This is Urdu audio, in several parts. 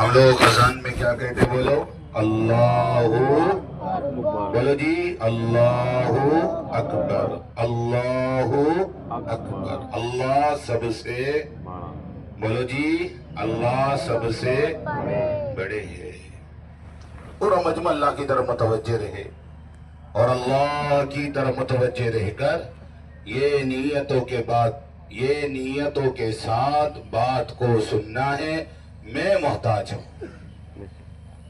ہم لوگ اذان میں کیا کہتے بولو؟ اللہ، بولو جی اللہ اکبر، اللہ اکبر۔ اللہ سب سے، بولو جی اللہ سب سے بڑے ہے۔ پورا مجمع اللہ کی طرف متوجہ رہے اور اللہ کی طرف متوجہ رہ کر یہ نیتوں کے ساتھ بات کو سننا ہے۔ میں محتاج ہوں،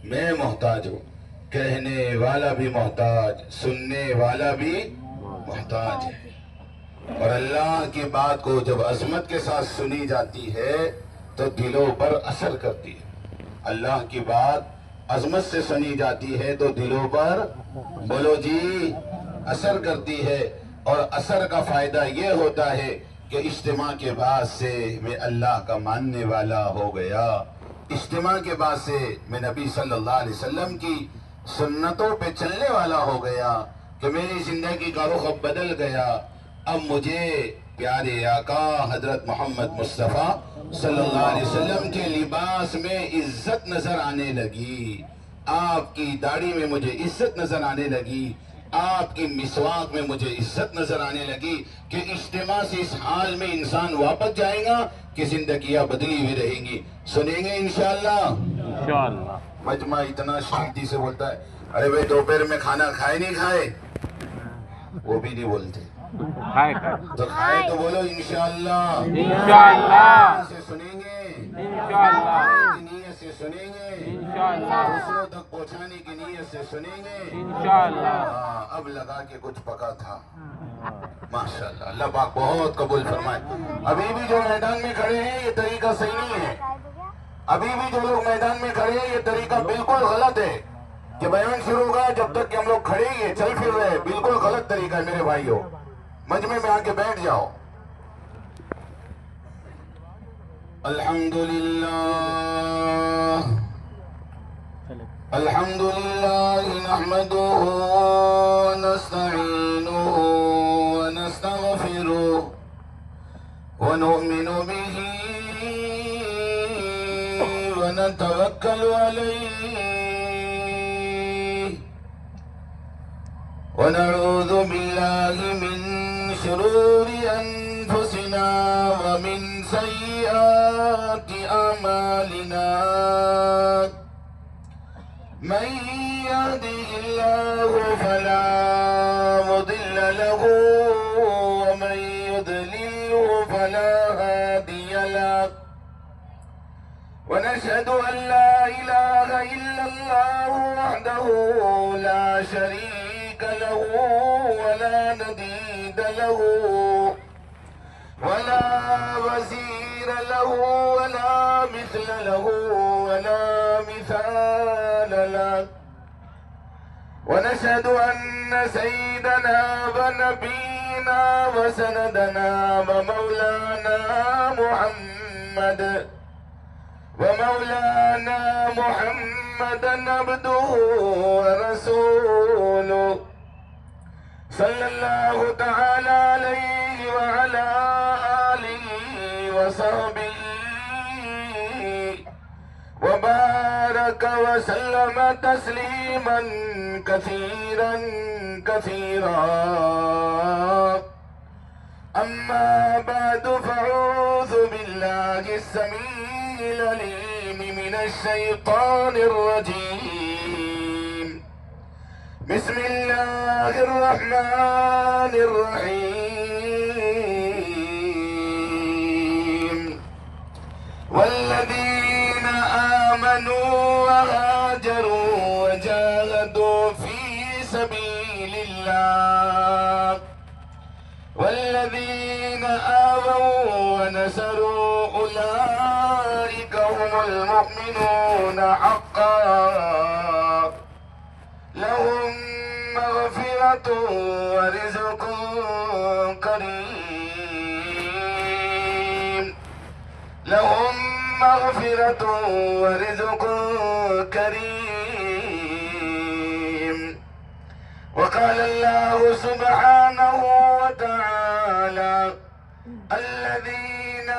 میں محتاج ہوں، کہنے والا بھی محتاج، سننے والا بھی محتاج ہے۔ اور اللہ کی بات کو جب عظمت کے ساتھ سنی جاتی ہے تو دلوں پر اثر کرتی ہے۔ اللہ کی بات عظمت سے سنی جاتی ہے تو دلوں پر، بولو جی، اثر کرتی ہے۔ اور اثر کا فائدہ یہ ہوتا ہے کہ اجتماع کے بعد سے میں اللہ کا ماننے والا ہو گیا، اجتماع کے بعد سے میں نبی صلی اللہ علیہ وسلم کی سنتوں پہ چلنے والا ہو گیا کہ میری زندگی کا رخ اب بدل گیا۔ اب مجھے پیارے آقا حضرت محمد مصطفیٰ صلی اللہ علیہ وسلم کے لباس میں عزت نظر آنے لگی، آپ کی داڑھی میں مجھے عزت نظر آنے لگی، آپ کی مسواک میں مجھے عزت نظر آنے لگی کہ اجتماع سے اس حال میں انسان واپس جائے گا کہ زندگیاں بدلی ہوئی رہیں گی۔ سنیں گے انشاءاللہ؟ انشاءاللہ۔ مجمع اتنا شانتی سے بولتا ہے، ارے بھائی دوپہر میں کھانا کھائے نہیں کھائے؟ وہ بھی نہیں بولتے، تو کھائے تو بولو انشاءاللہ۔ انشاءاللہ سے سنیں گے، انشاءاللہ کی نیت سے سنیں گے، انشاءاللہ دوسروں تک پہنچانے کی نیت سے سنیں گے۔ انشاءاللہ۔ ہاں، اب لگا کے کچھ پکا تھا، ماشاءاللہ، اللہ پاک بہت قبول فرمائے۔ ابھی بھی جو میدان میں کھڑے ہیں یہ طریقہ صحیح نہیں ہے، ابھی بھی جو لوگ میدان میں کھڑے ہیں یہ طریقہ بالکل غلط ہے کہ بیان شروع ہوگا جب تک کہ ہم لوگ کھڑے ہی ہیں، چل پھر رہے، بالکل غلط طریقہ ہے میرے بھائیوں۔ مجمع میں آ کے بیٹھ جاؤ۔ الحمدللہ، الحمدللہ نحمده ونستعینه ونستغفره ونؤمن به ونتوکل علیہ ونعوذ باللہ من شرور انفسنا ومن سیئات اعمالنا من يهده الله فلا مضل له ومن يضلله فلا هادي له ونشهد أن لا إله إلا الله وحده لا شريك له ولا نديد له ولا وزير له ولا مثل له ولا مثال له ونشهد أن سيدنا ونبينا وسندنا ومولانا محمدا عبده ورسوله صلى الله تعالى عليه وعلى آله وصحبه وبارك وسلم تسليما كثيرا كثيرا أما بعد فأعوذ بالله السميع العليم من الشيطان الرجيم بسم الله الرحمن الرحيم والذين آمنوا وهاجروا وجاهدوا في سبيل الله والذين آووا ونصروا أولئك هم المؤمنون حقا لهم مغفرة ورزق كريم، لهم مغفرة ورزق كريم۔ وقال الله سبحانه وتعالى الذين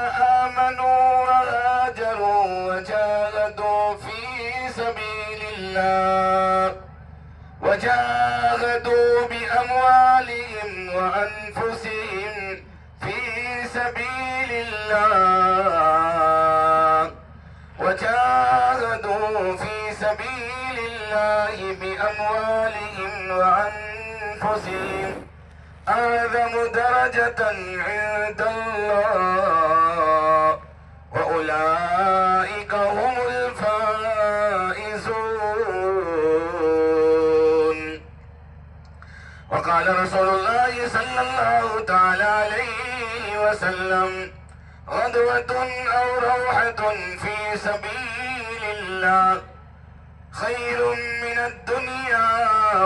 آمنوا وهاجروا وجاهدوا في سبيل الله وجاهدوا بأموالهم وأنفسهم في سبيل الله وجاهدوا في سبيل الله بأموالهم وأنفسهم أعظم درجة عند الله وأولئك هم الفائزون. وقال رسول الله صلى الله تعالى عليه وسلم غدوة أو روحة في سبيل الله خير من الدنيا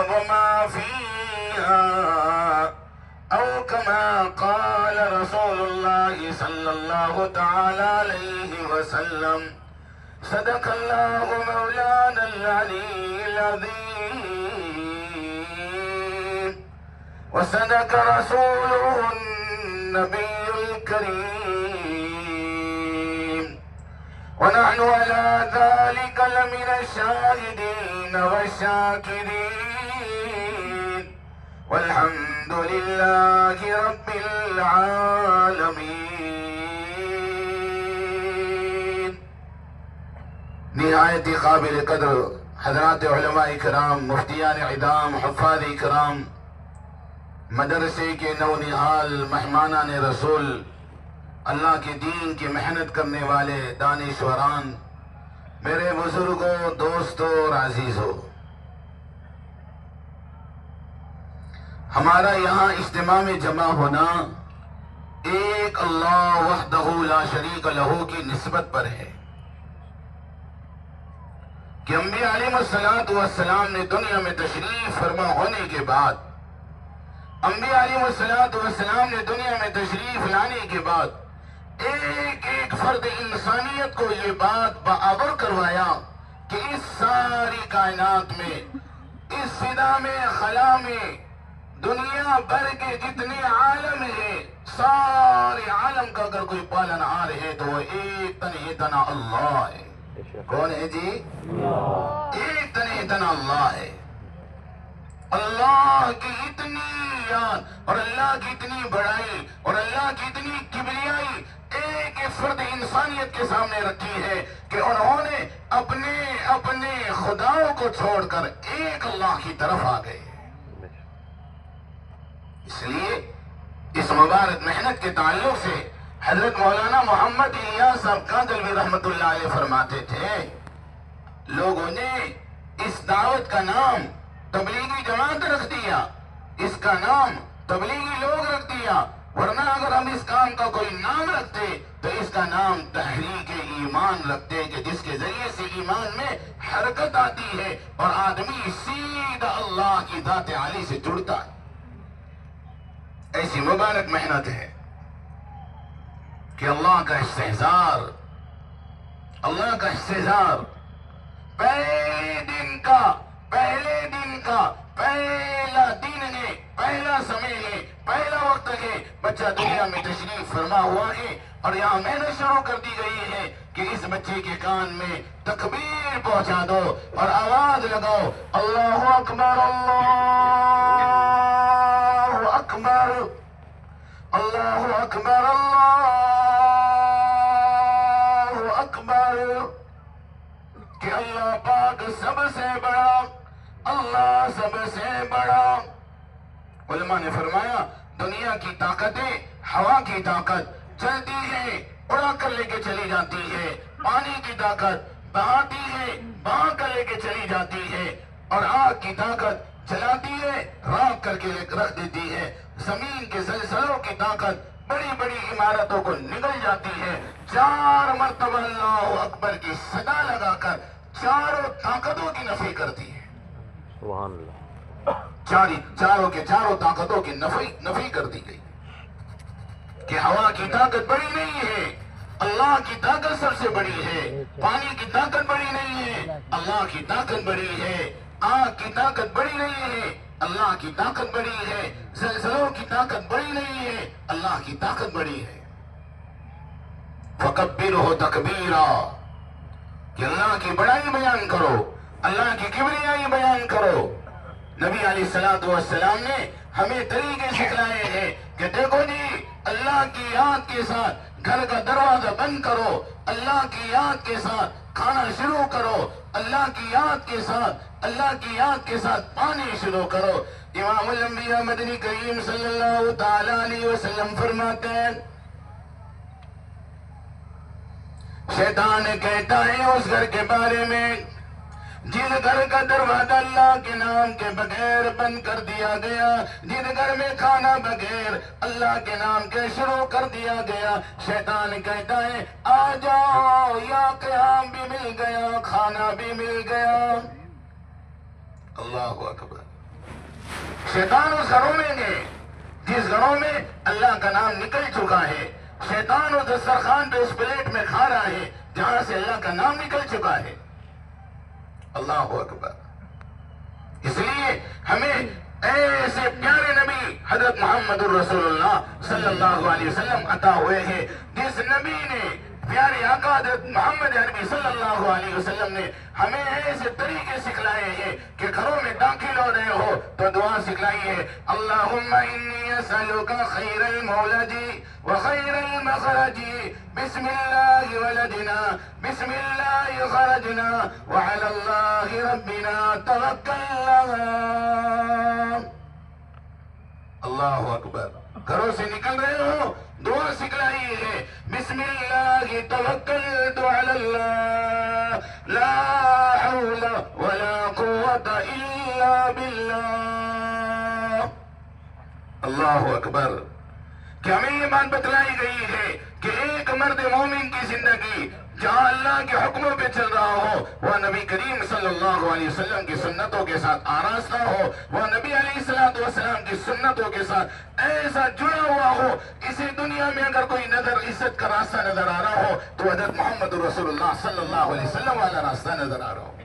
وما فيها أو كما قال رسول الله صلى الله تعالى عليه وسلم. صدق الله مولانا العلي العظيم وصدق رسوله النبي الكريم ونحن على ذلك لمن الشاهدين والشاكرين والحمد لله رب العالمين. نہایت قابل قدر حضرات علماء کرام، مفتیان اعظام، حفاظ کرام، مدرسے کے نونہال مہمانان رسول، اللہ کے دین کی محنت کرنے والے دانشوران، میرے بزرگوں، دوستوں اور عزیزوں، ہمارا یہاں اجتماع میں جمع ہونا ایک اللہ وحدہ لا شریک لہ کی نسبت پر ہے کہ انبیاء علیہ السلام نے دنیا میں تشریف فرما ہونے کے بعد، انبیاء علیہ السلام نے دنیا میں تشریف لانے کے بعد ایک ایک فرد انسانیت کو یہ بات باور کروایا کہ اس ساری کائنات میں، اس فضا میں، خلا میں، دنیا بھر کے جتنے عالم ہیں، سارے عالم کا اگر کوئی پالنہار ہے تو وہ ایک تنہ اللہ ہے. کون ہے جی؟ ایک تنہ اللہ ہے. اللہ کی اتنی یاد اور اللہ کی اتنی بڑائی اور اللہ کی اتنی کبریائی ایک فرد انسانیت کے سامنے رکھی ہے کہ انہوں نے اپنے اپنے خداؤں کو چھوڑ کر ایک اللہ کی طرف آ گئے. اس لیے اس مبارک محنت کے تعلق سے حضرت مولانا محمد الیاس صاحب کاندھلوی رحمت اللہ علیہ فرماتے تھے، لوگوں نے اس دعوت کا نام تبلیغی جماعت رکھ دیا، اس کا نام تبلیغی لوگ رکھ دیا، ورنہ اگر ہم اس کام کا کوئی نام رکھتے تو اس کا نام تحریک ایمان رکھتے کہ جس کے ذریعے سے ایمان میں حرکت آتی ہے اور آدمی سیدھا اللہ کی ذات عالی سے جڑتا ہے. ایسی مبارک محنت ہے کہ اللہ کا استحضار پہلے دن کا پہلا دن ہے، پہلا سمے ہے، پہلا وقت ہے، بچہ دنیا میں تشریف فرما ہوا ہے اور یہاں محنت شروع کر دی گئی ہے کہ اس بچے کے کان میں تکبیر پہنچا دو اور آواز لگاؤ، اللہ اکبر، اللہ اکبر، اللہ اکبر، اللہ اکبر، کہ اللہ پاک سب سے بڑا، اللہ سب سے بڑا. علماء نے فرمایا دنیا کی طاقتیں، ہوا کی طاقت چلتی ہے، اڑا کر لے کے چلی جاتی ہے، پانی کی طاقت بہاتی ہے، بہا کر لے کے چلی جاتی ہے، اور آگ کی طاقت جلاتی ہے، راکھ کر کے رکھ دیتی ہے. زمین کے زلزلوں کی طاقت بڑی بڑی عمارتوں کو نگل جاتی ہے. 4 مرتبہ اللہ اکبر کی صدا لگا کر چاروں طاقتوں کی نفی کرتی ہے. سبحان اللہ. چاروں طاقتوں کی نفی کر دی گئی کہ ہوا کی طاقت بڑی نہیں ہے، اللہ کی طاقت سب سے بڑی ہے. پانی کی طاقت بڑی نہیں ہے، اللہ کی طاقت بڑی ہے. آگ کی طاقت بڑی نہیں ہے، اللہ کی طاقت بڑی ہے. زلزلوں کی طاقت بڑی نہیں ہے، اللہ کی طاقت بڑی ہے. فَكَبِّرْهُ تَكْبِيرًا، کہ اللہ کی بڑائی بیان کرو، اللہ کی کبریائی بیان کرو۔ نبی علیہ السلام نے ہمیں طریقے سکھلائے ہیں کہ دیکھو جی، اللہ کی یاد کے ساتھ گھر کا دروازہ بند کرو، اللہ کی یاد کے ساتھ کھانا شروع کرو، اللہ کی یاد کے ساتھ پانی شروع کرو۔ امام الانبیاء مدنی کریم صلی اللہ تعالی علیہ وسلم فرماتے ہیں، شیطان کہتا ہے اس گھر کے بارے میں جس گھر کا دروازہ اللہ کے نام کے بغیر بند کر دیا گیا، جس گھر میں کھانا بغیر اللہ کے نام کے شروع کر دیا گیا، شیطان کہتا ہے آ جاؤ، یا قیام بھی مل گیا، کھانا بھی مل گیا۔ اللہ اکبر۔ شیطان اس گھروں میں گئے جس گھروں میں اللہ کا نام نکل چکا ہے، شیطان اس دسترخوان پہ اس پلیٹ میں کھا رہا ہے جہاں سے اللہ کا نام نکل چکا ہے۔ اللہ اکبر۔ اس لیے ہمیں ایسے پیارے نبی حضرت محمد الرسول اللہ صلی اللہ علیہ وسلم عطا ہوئے ہیں، جس نبی نے، پیارے آقا حضرت محمد عربی صلی اللہ علیہ وسلم نے ہمیں ایسے طریقے سکھلائے ہیں کہ گھروں میں داخل ہو رہے ہو تو دعا سکھلائی ہے، اللہم انی اسألک خیر المولد وخیر المخرج، بسم اللہ ولدنا بسم اللہ خرجنا وعلی اللہ ربنا توکلنا۔ اللہ اکبر۔ گھروں سے نکل رہے ہو، دعا سکھلائی ہے، بسم اللہ توکلت علی اللہ، لا حول ولا قوت الا باللہ۔ اللہ اکبر۔ کہ ہمیں یہ بات بتلائی گئی ہے کہ ایک مرد مومن کی زندگی جہاں اللہ کے حکموں پہ چل رہا ہو، وہ نبی کریم صلی اللہ علیہ وسلم کی سنتوں کے ساتھ آراستہ ہو، وہ نبی علیہ السلام کی سنتوں کے ساتھ ایسا جڑا ہوا ہو، اسی دنیا میں اگر کوئی عزت کا راستہ نظر آ رہا ہو تو حضرت محمد رسول اللہ صلی اللہ علیہ وسلم والا راستہ نظر آ رہا ہو۔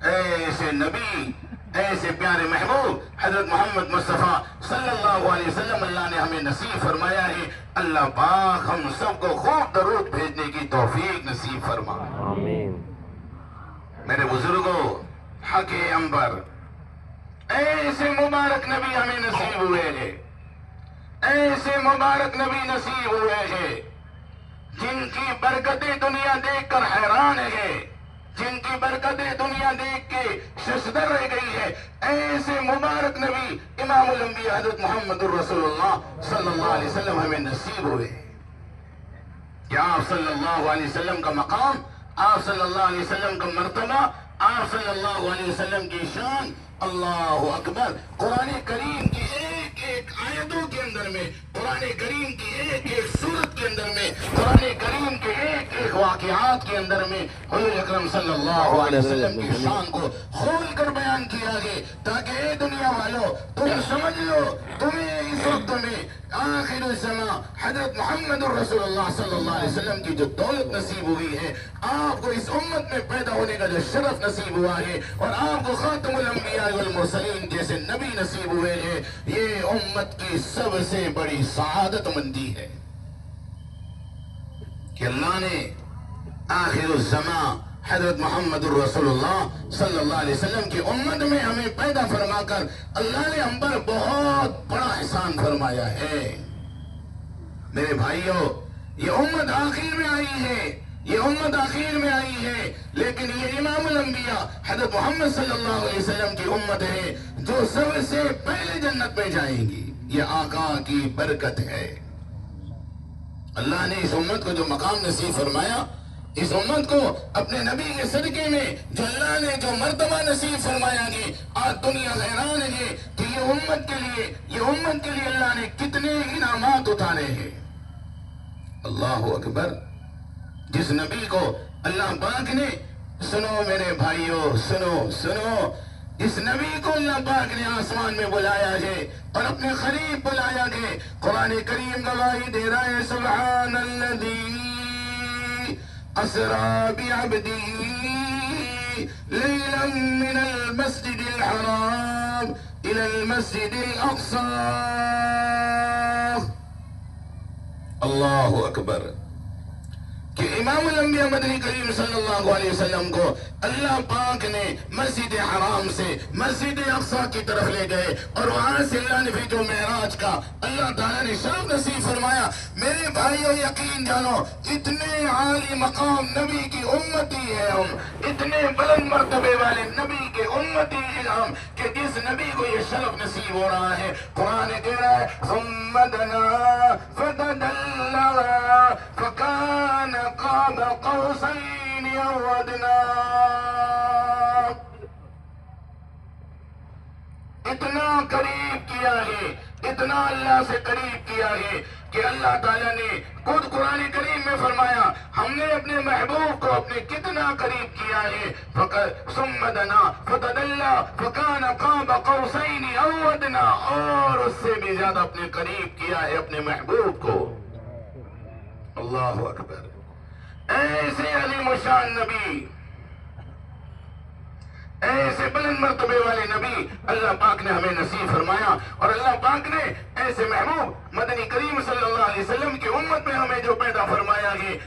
ایسے نبی، ایسے پیارے محبوب حضرت محمد مصطفیٰ صلی اللہ علیہ وسلم اللہ نے ہمیں نصیب فرمایا ہے۔ اللہ پاک ہم سب کو خوب درود بھیجنے کی توفیق نصیب فرما۔ آمین۔ میرے بزرگوں، حق انبر، ایسے مبارک نبی ہمیں نصیب ہوئے ہیں، ایسے مبارک نبی نصیب ہوئے ہیں جن کی برکتیں دنیا دیکھ کر حیران ہے، جن کی برکتیں دنیا دیکھ کے ششدر رہ گئی ہے۔ ایسے مبارک نبی امام الانبیاء حضرت محمد الرسول اللہ صلی اللہ علیہ وسلم ہمیں نصیب ہوئے ہیں کہ آپ صلی اللہ علیہ وسلم کا مقام، آپ صلی اللہ علیہ وسلم کا مرتبہ، آپ صلی اللہ علیہ وسلم کی شان، اللہ اکبر، قرآن کریم کی ایک ایک آیتوں کے اندر میں، قرآن کریم کی ایک ایک سورت کے اندر میں، قرآن کریم کے ایک ایک واقعات کے اندر میں حضور اکرم صلی اللہ علیہ وسلم کی شان کو کھول کر بیان کیا ہے تاکہ اے دنیا والوں تم سمجھ لو، تمہیں اس وقت میں آخر الزمان حضرت محمد الرسول اللہ صلی اللہ علیہ وسلم کی جو دولت نصیب ہوئی ہے، آپ کو اس امت میں پیدا ہونے کا جو شرف نصیب ہوا ہے، اور آپ کو خاتم الانبیاء والمرسلین جیسے نبی نصیب ہوئے ہیں، یہ امت کی سب سے بڑی سعادت مندی ہے کہ اللہ نے آخر الزمان حضرت محمد الرسول اللہ صلی اللہ علیہ وسلم کی امت میں ہمیں پیدا فرما کر اللہ نے ہم پر بہت بڑا احسان فرمایا ہے۔ میرے بھائیوں، یہ امت آخر میں آئی ہے، یہ امت آخر میں آئی ہے، لیکن یہ امام الانبیاء حضرت محمد صلی اللہ علیہ وسلم کی امت ہے جو سب سے پہلے جنت میں جائیں گی۔ یہ آقا کی برکت ہے۔ اللہ نے اس امت کو جو مقام نصیب فرمایا، اس امت کو اپنے نبی کے صدقے میں جو اللہ نے جو مرتبہ نصیب فرمایا گی، آج دنیا حیران ہے کہ یہ امت کے لیے اللہ نے کتنے انعامات اتارے ہیں۔ اللہ اکبر۔ جس نبی کو اللہ پاک نے، سنو میرے بھائیوں، سنو، اس نبی کو اللہ پاک نے آسمان میں بلایا ہے اور اپنے قریب بلایا ہے۔ قرآن کریم گواہی دے رہا ہے، سبحان الذی اسرا بعبده لیلا من المسجد الحرام الى المسجد الاقصى۔ اللہ اکبر۔ کہ امام الانبیاء مدنی کریم صلی اللہ علیہ وسلم کو اللہ پاک نے مسجد حرام سے مسجد اقصیٰ کی طرف لے گئے اور وہاں سے اللہ نے بھی جو معراج کا اللہ تعالیٰ نے شرف نصیب فرمایا. میرے بھائیو یقین جانو اتنے عالی مقام نبی کی امتی ہے ہم، اتنے بلند مرتبے والے نبی کے امتی ہیں ہم کہ جس نبی کو یہ شرف نصیب ہو رہا ہے قرآن کہہ رہا ہے ثم دنا فتدلّا فکان قاب قوسین او ادنیٰ. اتنا قریب کیا ہے، اتنا اللہ سے قریب کیا ہے کہ اللہ تعالیٰ نے خود قرآن کریم میں فرمایا ہم نے اپنے محبوب کو اپنے کتنا قریب کیا ہے. ثم دنا فتدلّا فکان قاب قوسین او ادنیٰ، اور اس سے بھی زیادہ اپنے قریب کیا ہے اپنے محبوب کو. اللہ اکبر. ایسے عظیم الشان نبی، ایسے بلند مرتبے والے نبی اللہ پاک نے ہمیں نصیب فرمایا، اور اللہ پاک نے ایسے محبوب مدنی کریم صلی اللہ علیہ وسلم کی امت میں ہمیں جو پیدا فرمایا ہے